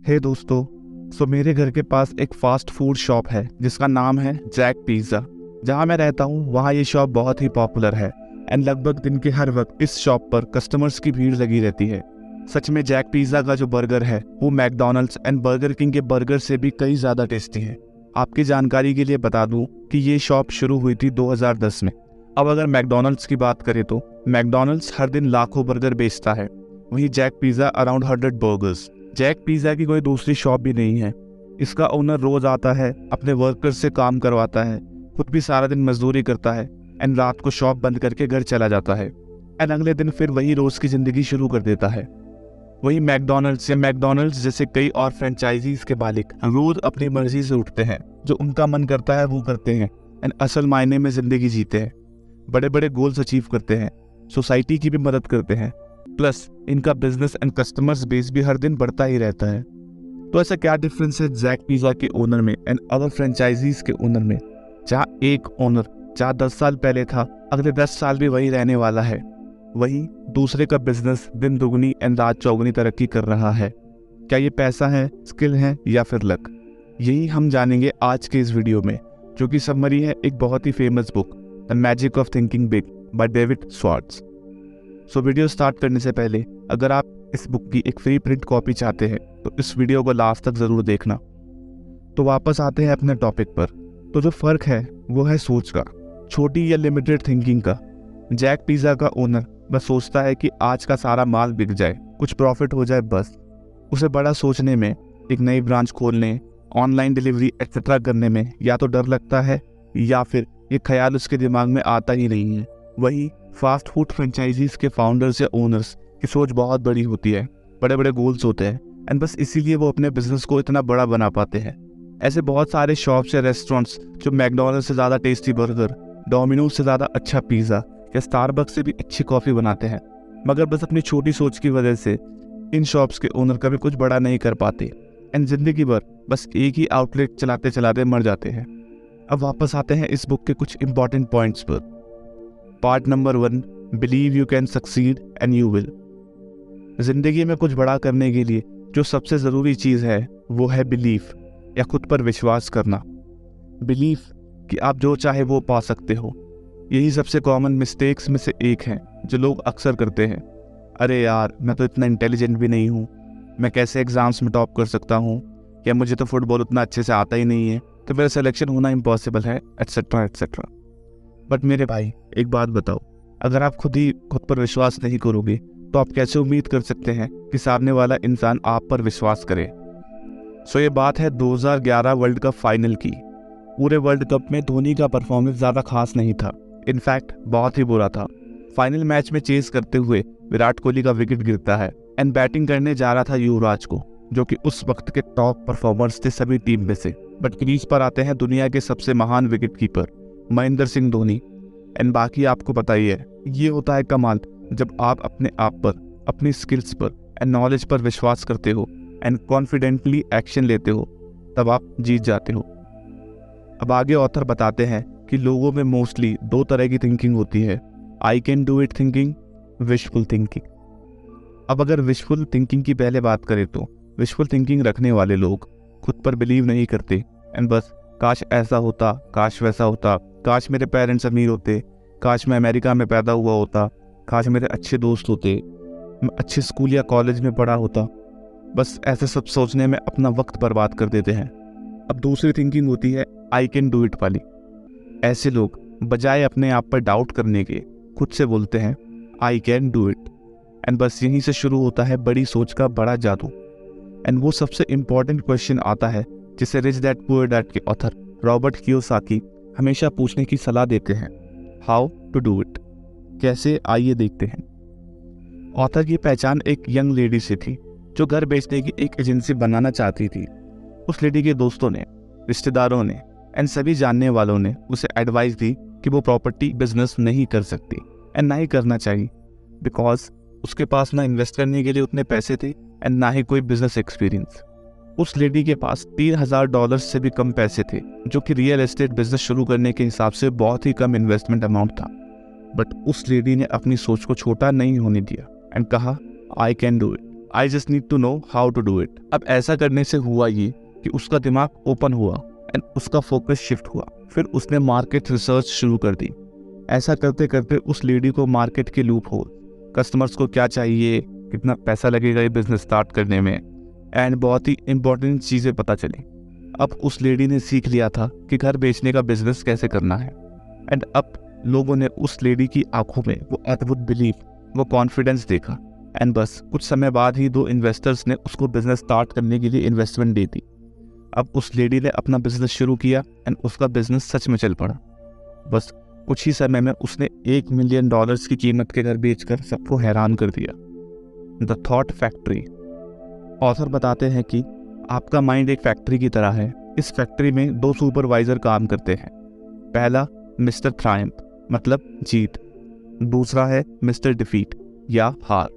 हे दोस्तों, मेरे घर के पास एक फास्ट फूड शॉप है जिसका नाम है जैक पिज़्ज़ा। जहाँ मैं रहता हूँ वहाँ ये शॉप बहुत ही पॉपुलर है एंड लगभग दिन के हर वक्त इस शॉप पर कस्टमर्स की भीड़ लगी रहती है। सच में जैक पिज़्ज़ा का जो बर्गर है वो मैकडॉनल्ड्स एंड बर्गर किंग के बर्गर से भी कई ज़्यादा टेस्टी है। आपकी जानकारी के लिए बता दूँ कि ये शॉप शुरू हुई थी 2010 में। अब अगर मैकडॉनल्ड्स की बात करें तो मैकडॉनल्ड्स हर दिन लाखों बर्गर बेचता है, वहीं Jack pizza around 100 burgers. Jack pizza की कोई दूसरी शॉप भी नहीं है। इसका ओनर रोज आता है, अपने वर्कर्स से काम करवाता है, खुद भी सारा दिन मजदूरी करता है एंड रात को शॉप बंद करके घर चला जाता है एंड अगले दिन फिर वही रोज की जिंदगी शुरू कर देता है। वही मैकडॉनल्ड्स जैसे कई और फ्रेंचाइजीज के मालिक रोज अपनी मर्जी से उठते हैं, जो उनका मन करता है वो करते हैं एंड असल मायने में जिंदगी जीते हैं। बड़े बड़े गोल्स अचीव करते हैं, सोसाइटी की भी मदद करते हैं, प्लस इनका बिजनेस एंड कस्टमर्स बेस भी हर दिन बढ़ता ही रहता है। तो ऐसा क्या डिफरेंस है जैक पिज़्ज़ा के ओनर में एंड अदर फ्रेंचाइजीज के ओनर में? जहाँ एक ओनर जहाँ 10 साल पहले था, अगले 10 साल भी वही रहने वाला है, वहीं दूसरे का बिजनेस दिन दुगनी एंड रात चौगुनी तरक्की कर रहा है। क्या ये पैसा है, स्किल है या फिर लक? यही हम जानेंगे आज के इस वीडियो में, जो कि समरी है एक बहुत ही famous book the magic of thinking big by David Schwartz. Video start करने से पहले अगर आप इस बुक की एक फ्री प्रिंट कॉपी चाहते हैं तो इस वीडियो को लास्ट तक जरूर देखना। तो वापस आते हैं अपने टॉपिक पर। तो जो फर्क है वो है सोच का, छोटी या लिमिटेड थिंकिंग का। जैक पिज़्ज़ा का ओनर बस सोचता है कि आज का सारा माल बिक जाए, कुछ प्रॉफिट हो जाए बस। उसे बड़ा सोचने में, एक नई ब्रांच खोलने, ऑनलाइन डिलीवरी एक्सेट्रा करने में या तो डर लगता है या फिर ये ख्याल उसके दिमाग में आता ही नहीं है। वही फास्ट फूड फ्रेंचाइजीज के फाउंडर्स या ओनर्स की सोच बहुत बड़ी होती है, बड़े बड़े गोल्स होते हैं एंड बस इसीलिए वो अपने बिजनेस को इतना बड़ा बना पाते हैं। ऐसे बहुत सारे शॉप्स या रेस्टोरेंट्स जो मैकडॉनल्ड्स से ज़्यादा टेस्टी बर्गर, डोमिनोज से ज़्यादा अच्छा पिज़्ज़ा या स्टारबक्स से भी अच्छी कॉफ़ी बनाते हैं, मगर बस अपनी छोटी सोच की वजह से इन शॉप्स के ओनर कभी कुछ बड़ा नहीं कर पाते एंड जिंदगी भर बस एक ही आउटलेट चलाते चलाते मर जाते हैं। अब वापस आते हैं इस बुक के कुछ इंपॉर्टेंट पॉइंट्स पर। Part number 1, believe you can succeed and you will. जिंदगी में कुछ बड़ा करने के लिए जो सबसे ज़रूरी चीज़ है वो है बिलीफ या खुद पर विश्वास करना। बिलीफ कि आप जो चाहे वो पा सकते हो। यही सबसे कॉमन मिस्टेक्स में से एक है जो लोग अक्सर करते हैं। अरे यार, मैं तो इतना इंटेलिजेंट भी नहीं हूँ, मैं कैसे एग्ज़ाम्स में टॉप कर सकता हूँ, या मुझे तो फुटबॉल उतना अच्छे से आता ही नहीं है तो मेरा सिलेक्शन होना इम्पॉसिबल है, एट्सेट्रा एट्सेट्रा। बट मेरे भाई, एक बात बताओ, अगर आप खुद पर विश्वास नहीं करोगे तो आप कैसे उम्मीद कर सकते हैं कि सामने वाला इंसान आप पर विश्वास करे? ये बात है 2011 वर्ल्ड कप फाइनल की। पूरे वर्ल्ड कप में धोनी का परफॉर्मेंस ज़्यादा खास नहीं था, इनफैक्ट बहुत ही बुरा था। फाइनल मैच में चेस करते हुए विराट कोहली का विकेट गिरता है एंड बैटिंग करने जा रहा था युवराज को, जो कि उस वक्त के टॉप परफॉर्मर्स थे सभी टीम में से। बट क्रीज पर आते हैं दुनिया के सबसे महान wicket keeper Mahendra Singh Dhoni and बाकी आपको पता ही है। ये होता है कमाल जब आप अपने आप पर, अपनी स्किल्स पर एंड नॉलेज पर विश्वास करते हो एंड कॉन्फिडेंटली एक्शन लेते हो, तब आप जीत जाते हो। अब आगे ऑथर बताते हैं कि लोगों में मोस्टली 2 तरह की थिंकिंग होती है, आई can do it thinking, wishful thinking. अब अगर विशफुल थिंकिंग की पहले बात करें तो विशफुल थिंकिंग रखने वाले लोग खुद पर बिलीव नहीं करते एंड बस काश ऐसा होता, काश वैसा होता, काश मेरे पेरेंट्स अमीर होते, काश मैं अमेरिका में पैदा हुआ होता, काश मेरे अच्छे दोस्त होते, मैं अच्छे स्कूल या कॉलेज में पढ़ा होता। बस ऐसे सब सोचने में अपना वक्त बर्बाद कर देते हैं। अब दूसरी थिंकिंग होती है आई कैन डू इट वाली। ऐसे लोग बजाय अपने आप पर डाउट करने के खुद से बोलते हैं आई कैन डू इट एंड बस यहीं से शुरू होता है बड़ी सोच का बड़ा जादू। एंड वो सबसे इम्पॉर्टेंट क्वेश्चन आता है जिसे रिच डैड पुअर डैड के ऑथर रॉबर्ट कियोसाकी हमेशा पूछने की सलाह देते हैं, हाउ टू डू इट, कैसे, आइए देखते हैं। ऑथर की पहचान एक यंग लेडी से थी जो घर बेचने की एक एजेंसी बनाना चाहती थी। उस लेडी के दोस्तों ने, रिश्तेदारों ने एंड सभी जानने वालों ने उसे एडवाइस दी कि वो प्रॉपर्टी बिजनेस नहीं कर सकती एंड ना ही करना चाहिए, बिकॉज उसके पास ना इन्वेस्ट करने के लिए उतने पैसे थे एंड ना ही कोई बिजनेस एक्सपीरियंस। उस लेडी के पास $3000 से भी कम पैसे थे, जो कि रियल एस्टेट बिजनेस शुरू करने के हिसाब से बहुत ही कम इन्वेस्टमेंट अमाउंट था। बट उस लेडी ने अपनी सोच को छोटा नहीं होने दिया एंड कहा I can do it, I just need to know how to do it. अब ऐसा करने से हुआ ये कि उसका दिमाग ओपन हुआ एंड उसका फोकस शिफ्ट हुआ। फिर उसने मार्केट रिसर्च शुरू कर दी। ऐसा करते करते उस लेडी को मार्केट के लूप होल, कस्टमर्स को क्या चाहिए, कितना पैसा लगेगा ये बिजनेस स्टार्ट करने में, एंड बहुत ही इंपॉर्टेंट चीज़ें पता चली। अब उस लेडी ने सीख लिया था कि घर बेचने का बिजनेस कैसे करना है। एंड अब लोगों ने उस लेडी की आंखों में वो अद्भुत बिलीफ, वो कॉन्फिडेंस देखा। एंड बस कुछ समय बाद ही 2 इन्वेस्टर्स ने उसको बिजनेस स्टार्ट करने के लिए इन्वेस्टमेंट दे दी। अब उस लेडी ने अपना बिजनेस शुरू किया एंड उसका बिजनेस सच में चल पड़ा। बस कुछ ही समय में उसने $1 मिलियन की कीमत के घर बेचकर सबको हैरान कर दिया। The thought factory. ऑथर बताते हैं कि आपका माइंड एक फैक्ट्री की तरह है। इस फैक्ट्री में 2 सुपरवाइजर काम करते हैं। पहला मिस्टर ट्रायम्फ मतलब जीत, दूसरा है मिस्टर डिफीट या हार।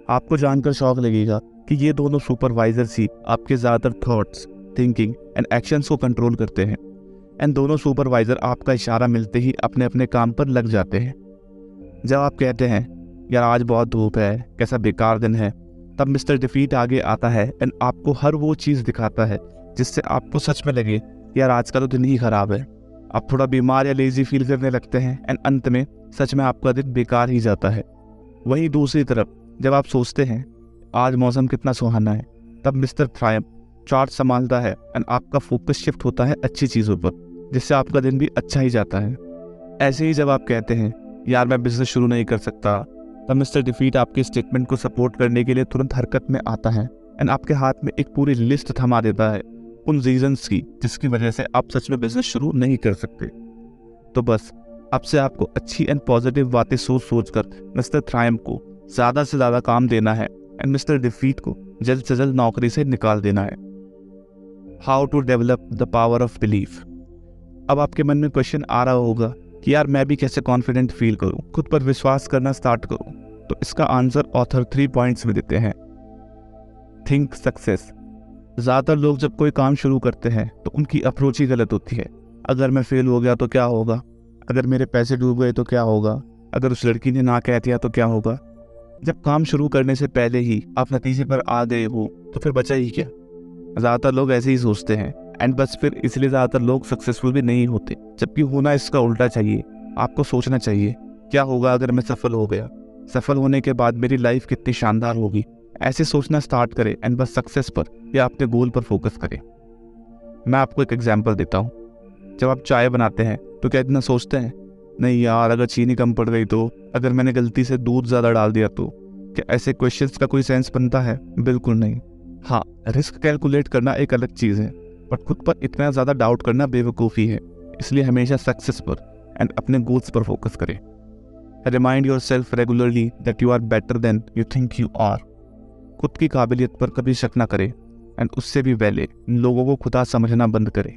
आपको जानकर शौक लगेगा कि ये दोनों सुपरवाइजर्स ही आपके ज़्यादातर थॉट्स, थिंकिंग एंड एक्शंस को कंट्रोल करते हैं। एंड दोनों सुपरवाइजर आपका इशारा मिलते ही अपने अपने काम पर लग जाते हैं। जब आप कहते हैं यार आज बहुत धूप है, कैसा बेकार दिन है, तब मिस्टर डिफीट आगे आता है एंड आपको हर वो चीज़ दिखाता है जिससे आपको सच में लगे यार आज का तो दिन ही खराब है। आप थोड़ा बीमार या लेजी फील करने लगते हैं एंड अंत में सच में आपका दिन बेकार ही जाता है। वहीं दूसरी तरफ जब आप सोचते हैं आज मौसम कितना सुहाना है, तब मिस्टर ट्रायम्फ चार्ट संभालता है एंड आपका फोकस शिफ्ट होता है अच्छी चीज़ों पर, जिससे आपका दिन भी अच्छा ही जाता है। ऐसे ही जब आप कहते हैं यार मैं बिजनेस शुरू नहीं कर सकता, तब मिस्टर डिफीट आपके स्टेटमेंट को सपोर्ट करने के लिए तुरंत हरकत में आता है एंड आपके हाथ में एक पूरी लिस्ट थमा देता है उन रीजंस की जिसकी वजह से आप सच में बिजनेस शुरू नहीं कर सकते। तो बस अब से आपको अच्छी एंड पॉजिटिव बातें सोच सोच कर मिस्टर ट्रायम्फ को ज़्यादा से ज़्यादा काम देना है एंड मिस्टर डिफीट को जल्द से जल्द नौकरी से निकाल देना है। How to develop the power of belief. अब आपके मन में क्वेश्चन आ रहा होगा कि यार मैं भी कैसे कॉन्फिडेंट फील करूं, खुद पर विश्वास करना स्टार्ट करूं। तो इसका आंसर ऑथर 3 पॉइंट्स में देते हैं। Think success. ज़्यादातर लोग जब कोई काम शुरू करते हैं तो उनकी अप्रोच ही गलत होती है। अगर मैं फेल हो गया तो क्या होगा, अगर मेरे पैसे डूब गए तो क्या होगा, अगर उस लड़की ने ना कह दिया तो क्या होगा। जब काम शुरू करने से पहले ही आप नतीजे पर आ गए हो तो फिर बचा ही क्या। ज़्यादातर लोग ऐसे ही सोचते हैं एंड बस फिर इसलिए ज़्यादातर लोग सक्सेसफुल भी नहीं होते, जबकि होना इसका उल्टा चाहिए। आपको सोचना चाहिए क्या होगा अगर मैं सफल हो गया, सफल होने के बाद मेरी लाइफ कितनी शानदार होगी। ऐसे सोचना स्टार्ट करें एंड बस सक्सेस पर या अपने गोल पर फोकस करें। मैं आपको एक एग्जांपल देता हूँ। जब आप चाय बनाते हैं तो क्या इतना सोचते हैं नहीं यार अगर चीनी कम पड़ गई तो, अगर मैंने गलती से दूध ज़्यादा डाल दिया तो। क्या ऐसे क्वेश्चंस का कोई सेंस बनता है? बिल्कुल नहीं। हाँ, रिस्क कैलकुलेट करना एक अलग चीज़ है, बट खुद पर इतना ज़्यादा डाउट करना बेवकूफ़ी है। इसलिए हमेशा सक्सेस पर एंड अपने गोल्स पर फोकस करें। Remind yourself regularly that you are better than you think you are. खुद की काबिलियत पर कभी शक ना करें एंड उससे भी पहले लोगों को खुदा समझना बंद करें।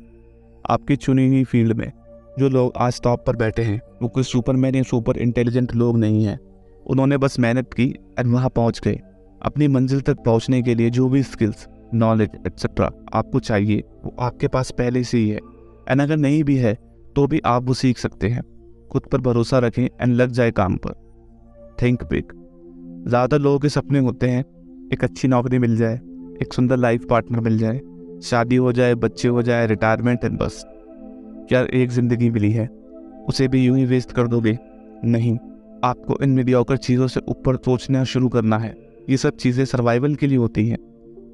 आपकी चुनी हुई फील्ड में जो लोग आज टॉप पर बैठे हैं वो कोई सुपरमैन या सुपर इंटेलिजेंट लोग नहीं हैं। उन्होंने बस मेहनत की एंड वहाँ पहुँच गए। अपनी मंजिल तक पहुँचने के लिए जो भी स्किल्स, नॉलेज एट्सेट्रा आपको चाहिए वो आपके पास पहले से ही है। एंड अगर नहीं भी है तो भी आप वो सीख सकते हैं। खुद पर भरोसा रखें एंड लग जाए काम पर। Think big. ज़्यादातर लोगों के सपने होते हैं एक अच्छी नौकरी मिल जाए, एक सुंदर लाइफ पार्टनर मिल जाए, शादी हो जाए, बच्चे हो जाए, रिटायरमेंट एंड बस। क्या एक ज़िंदगी मिली है उसे भी यूं ही वेस्ट कर दोगे? नहीं, आपको इन मीडियोकर चीज़ों से ऊपर सोचना शुरू करना है। ये सब चीज़ें सर्वाइवल के लिए होती हैं,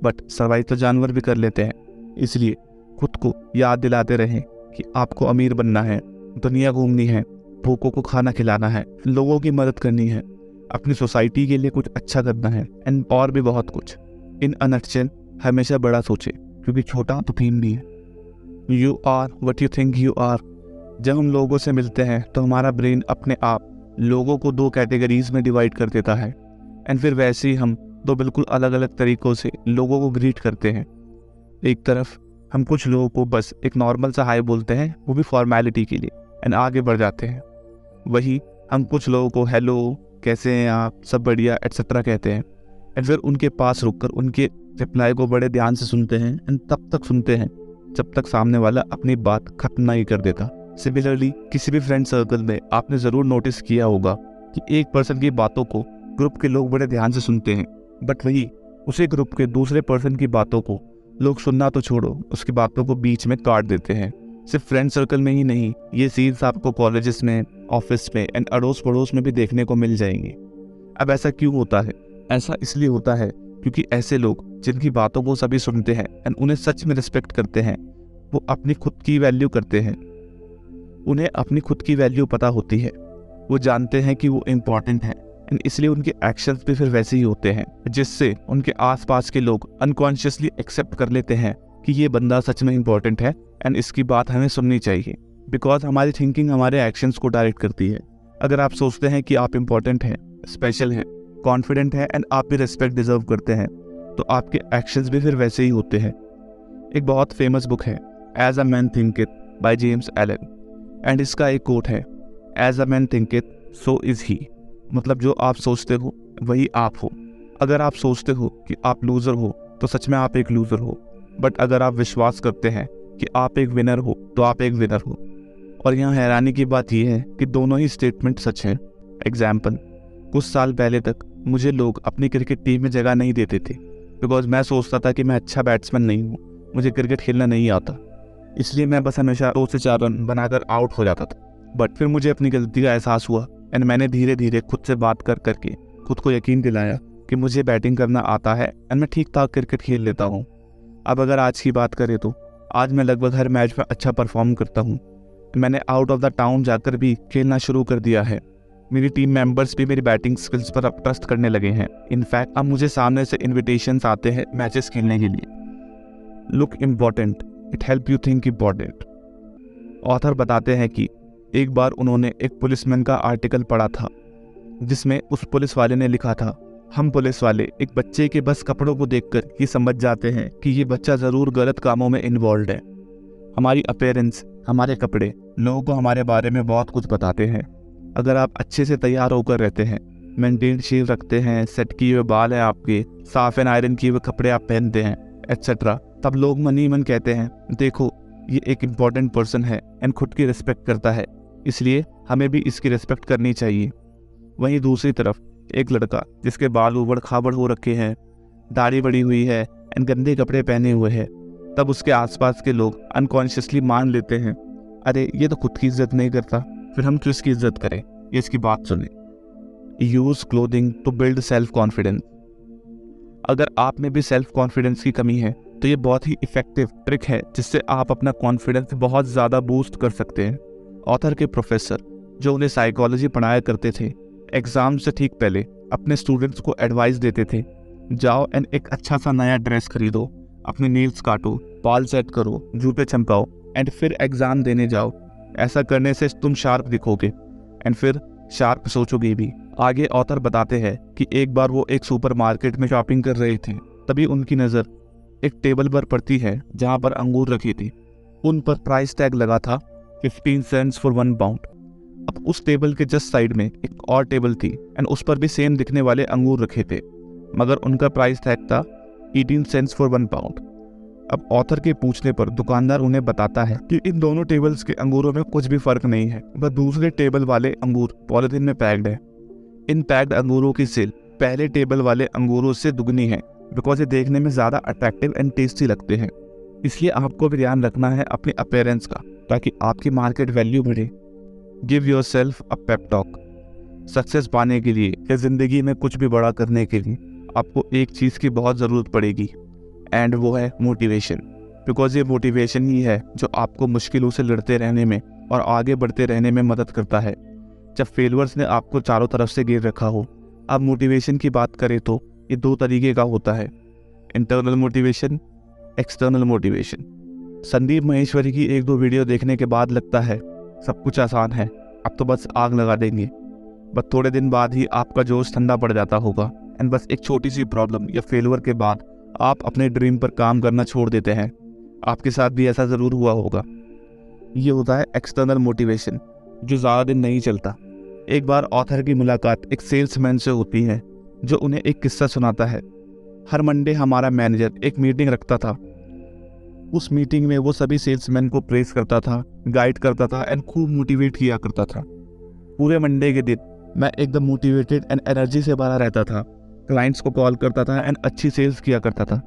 बट सर्वाइव तो जानवर भी कर लेते हैं। इसलिए खुद को याद दिलाते रहें कि आपको अमीर बनना है, दुनिया घूमनी है, भूखों को खाना खिलाना है, लोगों की मदद करनी है, अपनी सोसाइटी के लिए कुछ अच्छा करना है एंड और भी बहुत कुछ। इन अ नटशेल हमेशा बड़ा सोचें क्योंकि छोटा तो थीम भी है। You are what you think you are. जब हम लोगों से मिलते हैं तो हमारा ब्रेन अपने आप लोगों को 2 कैटेगरीज में डिवाइड कर देता है एंड फिर वैसे ही हम 2 बिल्कुल अलग अलग तरीक़ों से लोगों को ग्रीट करते हैं। एक तरफ हम कुछ लोगों को बस एक नॉर्मल सा हाय बोलते हैं, वो भी फॉर्मेलिटी के लिए, एंड आगे बढ़ जाते हैं। वही हम कुछ लोगों को हेलो, कैसे हैं आप, सब बढ़िया एट्सेट्रा कहते हैं एंड फिर उनके पास रुककर उनके रिप्लाई को बड़े ध्यान से सुनते हैं एंड तब तक सुनते हैं जब तक सामने वाला अपनी बात खत्म नहीं कर देता। सिमिलरली किसी भी फ्रेंड सर्कल में आपने ज़रूर नोटिस किया होगा कि एक पर्सन की बातों को ग्रुप के लोग बड़े ध्यान से सुनते हैं, बट वही उसी ग्रुप के दूसरे पर्सन की बातों को लोग सुनना तो छोड़ो, उसकी बातों को बीच में काट देते हैं। सिर्फ फ्रेंड सर्कल में ही नहीं, ये सीन्स आपको कॉलेजेस में, ऑफिस में एंड अड़ोस पड़ोस में भी देखने को मिल जाएंगे। अब ऐसा क्यों होता है? ऐसा इसलिए होता है क्योंकि ऐसे लोग जिनकी बातों को सभी सुनते हैं एंड उन्हें सच में रिस्पेक्ट करते हैं, वो अपनी खुद की वैल्यू करते हैं। उन्हें अपनी खुद की वैल्यू पता होती है, वो जानते हैं कि वो इम्पॉर्टेंट है एंड इसलिए उनके एक्शंस भी फिर वैसे ही होते हैं, जिससे उनके आसपास के लोग अनकॉन्शियसली एक्सेप्ट कर लेते हैं कि ये बंदा सच में इम्पॉर्टेंट है एंड इसकी बात हमें सुननी चाहिए। बिकॉज हमारी थिंकिंग हमारे एक्शंस को डायरेक्ट करती है। अगर आप सोचते हैं कि आप इम्पॉर्टेंट हैं, स्पेशल हैं, कॉन्फिडेंट हैं एंड आप भी रिस्पेक्ट डिजर्व करते हैं, तो आपके एक्शंस भी फिर वैसे ही होते हैं। एक बहुत फेमस बुक है as a man thinketh by James Allen, and इसका एक कोट है, as a man thinketh so is he. मतलब जो आप सोचते हो वही आप हो। अगर आप सोचते हो कि आप लूज़र हो तो सच में आप एक लूज़र हो, बट अगर आप विश्वास करते हैं कि आप एक विनर हो तो आप एक विनर हो। और यहाँ हैरानी की बात यह है कि दोनों ही स्टेटमेंट सच हैं। एग्जाम्पल, कुछ साल पहले तक मुझे लोग अपनी क्रिकेट टीम में जगह नहीं देते थे, बिकॉज मैं सोचता था कि मैं अच्छा बैट्समैन नहीं हूँ, मुझे क्रिकेट खेलना नहीं आता, इसलिए मैं बस हमेशा 2 से 4 रन बनाकर आउट हो जाता था। बट फिर मुझे अपनी गलती का एहसास हुआ एंड मैंने धीरे धीरे खुद से बात कर करके खुद को यकीन दिलाया कि मुझे बैटिंग करना आता है एंड मैं ठीक ठाक क्रिकेट खेल लेता हूँ। अब अगर आज की बात करें तो आज मैं लगभग हर मैच में अच्छा परफॉर्म करता हूँ। मैंने आउट ऑफ द टाउन जाकर भी खेलना शुरू कर दिया है। मेरी टीम मेंबर्स भी मेरी बैटिंग स्किल्स पर अब ट्रस्ट करने लगे हैं। इनफैक्ट अब मुझे सामने से इन्विटेशंस आते हैं मैचेस खेलने के लिए। Look important, it help you think important. Author बताते हैं कि एक बार उन्होंने एक पुलिसमैन का आर्टिकल पढ़ा था, जिसमें उस पुलिस वाले ने लिखा था, हम पुलिस वाले एक बच्चे के बस कपड़ों को देखकर ये समझ जाते हैं कि ये बच्चा ज़रूर गलत कामों में इन्वॉल्व है। हमारी अपीयरेंस, हमारे कपड़े लोगों को हमारे बारे में बहुत कुछ बताते हैं। अगर आप अच्छे से तैयार होकर रहते हैं, मेंटेन शेव रखते हैं, सेट किए हुए बाल हैं आपके, साफ एंड आयरन किए हुए कपड़े आप पहनते हैं एट्सेट्रा, तब लोग मन ही मन कहते हैं, देखो ये एक इम्पॉर्टेंट पर्सन है एंड खुद की रिस्पेक्ट करता है, इसलिए हमें भी इसकी रिस्पेक्ट करनी चाहिए। वहीं दूसरी तरफ एक लड़का जिसके बाल उबड़ खाबड़ हो रखे हैं, दाढ़ी बड़ी हुई है एंड गंदे कपड़े पहने हुए हैं, तब उसके आसपास के लोग अनकॉन्शियसली मान लेते हैं, अरे ये तो खुद की इज्जत नहीं करता, फिर हम क्यों इसकी इज्जत करें। ये इसकी बात सुने। Use clothing to build self confidence. अगर आप में भी सेल्फ कॉन्फिडेंस की कमी है तो ये बहुत ही इफेक्टिव ट्रिक है जिससे आप अपना कॉन्फिडेंस बहुत ज़्यादा बूस्ट कर सकते हैं। ऑथर के प्रोफेसर जो उन्हें साइकोलॉजी पढ़ाया करते थे, एग्जाम से ठीक पहले अपने स्टूडेंट्स को एडवाइस देते थे, जाओ एंड एक अच्छा सा नया ड्रेस खरीदो, अपने नेल्स काटो, बाल सेट करो, जूते चमकाओ एंड फिर एग्जाम देने जाओ। ऐसा करने से तुम शार्प दिखोगे एंड फिर शार्प सोचोगे भी। आगे ऑथर बताते हैं कि एक बार वो एक सुपरमार्केट में शॉपिंग कर रहे थे, तभी उनकी नज़र एक टेबल पर पड़ती है जहाँ पर अंगूर रखे थे। उन पर प्राइस टैग लगा था 15 सेंट्स फॉर 1 पाउंड। अब उस टेबल के जस्ट साइड में एक और टेबल थी एंड उस पर भी सेम दिखने वाले अंगूर रखे थे, मगर उनका प्राइस टैग था 18 सेंट्स फॉर 1 पाउंड। अब ऑथर के पूछने पर दुकानदार उन्हें बताता है कि इन दोनों टेबल्स के अंगूरों में कुछ भी फर्क नहीं है, बस दूसरे टेबल वाले अंगूर पॉलिथीन में पैक्ड है। इन पैक्ड अंगूरों की सेल पहले टेबल वाले अंगूरों से दुगनी है, बिकॉज ये देखने में ज़्यादा अट्रैक्टिव एंड टेस्टी लगते हैं। इसलिए आपको भी ध्यान रखना है अपने अपीयरेंस का, ताकि आपकी मार्केट वैल्यू बढ़े। गिव योरसेल्फ अ पेप टॉक। सक्सेस पाने के लिए या ज़िंदगी में कुछ भी बड़ा करने के लिए आपको एक चीज़ की बहुत ज़रूरत पड़ेगी, एंड वो है मोटिवेशन। बिकॉज ये मोटिवेशन ही है जो आपको मुश्किलों से लड़ते रहने में और आगे बढ़ते रहने में मदद करता है जब फेलियर्स ने आपको चारों तरफ से घेर रखा हो। अब मोटिवेशन की बात करें तो ये 2 तरीके का होता है, internal motivation, external motivation. Sandeep Maheshwari की 1-2 वीडियो देखने के बाद लगता है सब कुछ आसान है, अब तो बस आग लगा देंगे, बस थोड़े दिन बाद ही आपका जोश ठंडा पड़ जाता होगा एंड बस एक छोटी सी प्रॉब्लम या फेलियर के बाद आप अपने ड्रीम पर काम करना छोड़ देते हैं। आपके साथ भी ऐसा ज़रूर हुआ होगा। ये होता है एक्सटर्नल मोटिवेशन, जो ज़्यादा दिन नहीं चलता। एक बार ऑथर की मुलाकात एक सेल्समैन से होती है जो उन्हें एक किस्सा सुनाता है। हर मंडे हमारा मैनेजर एक मीटिंग रखता था। उस मीटिंग में वो सभी सेल्समैन को प्रेस करता था, गाइड करता था एंड खूब मोटिवेट किया करता था। पूरे मंडे के दिन मैं एकदम मोटिवेटेड एंड एनर्जी से भरा रहता था। क्लाइंट्स को कॉल करता था एंड अच्छी सेल्स किया करता था।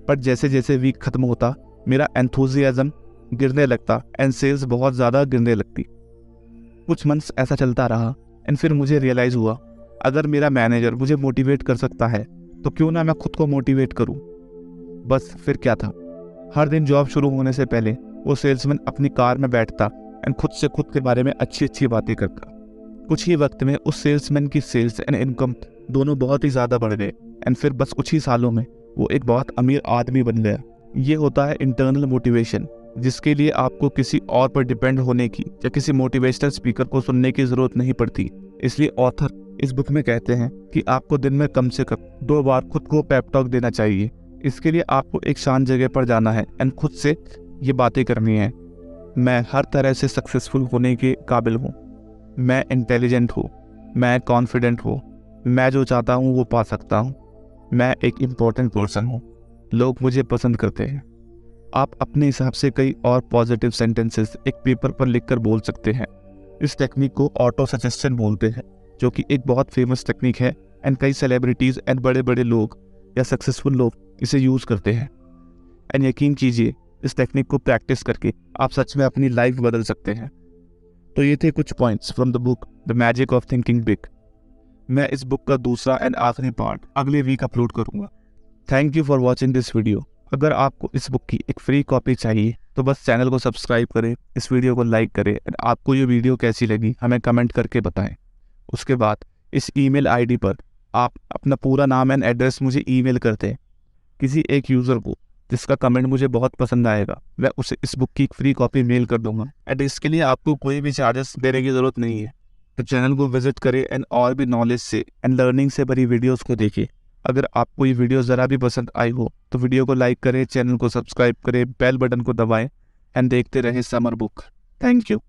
पर जैसे जैसे वीक खत्म होता मेरा एंथुजियाज्म गिरने लगता एंड सेल्स बहुत ज़्यादा गिरने लगती। कुछ मंथ्स ऐसा चलता रहा एंड फिर मुझे रियलाइज़ हुआ अगर मेरा मैनेजर मुझे मोटिवेट कर सकता है तो क्यों ना मैं खुद को मोटिवेट करूं। बस फिर क्या था, हर दिन जॉब शुरू होने से पहले वो सेल्समैन अपनी कार में बैठता एंड खुद से खुद के बारे में अच्छी अच्छी बातें करता। कुछ ही वक्त में उस सेल्समैन की सेल्स एंड इनकम दोनों बहुत ही ज़्यादा बढ़ गए एंड फिर बस कुछ ही सालों में वो एक बहुत अमीर आदमी बन गया। ये होता है इंटरनल मोटिवेशन, जिसके लिए आपको किसी और पर डिपेंड होने की या किसी मोटिवेशनल स्पीकर को सुनने की ज़रूरत नहीं पड़ती। इसलिए ऑथर इस बुक में कहते हैं कि आपको दिन में कम से कम 2 बार खुद को पेप टॉक देना चाहिए। इसके लिए आपको एक शांत जगह पर जाना है एंड खुद से ये बातें करनी है। मैं हर तरह से सक्सेसफुल होने के काबिल हूँ, मैं इंटेलिजेंट हूँ, मैं कॉन्फिडेंट हूँ, मैं जो चाहता हूँ वो पा सकता हूँ, मैं एक इम्पोर्टेंट पर्सन हूँ, लोग मुझे पसंद करते हैं। आप अपने हिसाब से कई और पॉजिटिव सेंटेंसेस एक पेपर पर लिखकर बोल सकते हैं। इस टेक्निक को ऑटो सजेशन बोलते हैं, जो कि एक बहुत फेमस टेक्निक है एंड कई सेलिब्रिटीज़ एंड बड़े बड़े लोग या सक्सेसफुल लोग इसे यूज़ करते हैं। एंड यकीन कीजिए इस टेक्निक को प्रैक्टिस करके आप सच में अपनी लाइफ बदल सकते हैं। तो ये थे कुछ points from the book the magic of thinking big. मैं इस बुक का दूसरा एंड आखिरी पार्ट अगले वीक अपलोड करूँगा। Thank you for watching this video. अगर आपको इस बुक की एक फ्री कॉपी चाहिए तो बस चैनल को सब्सक्राइब करें, इस वीडियो को लाइक करें एंड आपको ये वीडियो कैसी लगी हमें कमेंट करके बताएं। उसके बाद इस ईमेल आईडी पर आप अपना पूरा नाम एंड एड्रेस मुझे ईमेल कर दें। किसी एक यूज़र को जिसका कमेंट मुझे बहुत पसंद आएगा मैं उसे इस बुक की एक फ्री कॉपी मेल कर दूंगा एंड इसके लिए आपको कोई भी चार्जेस देने की ज़रूरत नहीं है। तो चैनल को विजिट करें एंड और भी नॉलेज से एंड लर्निंग से भरी वीडियोस को देखें। अगर आपको ये वीडियो ज़रा भी पसंद आई हो तो वीडियो को लाइक करें, चैनल को सब्सक्राइब करें, बेल बटन को दबाएं एंड देखते रहें समर बुक। Thank you.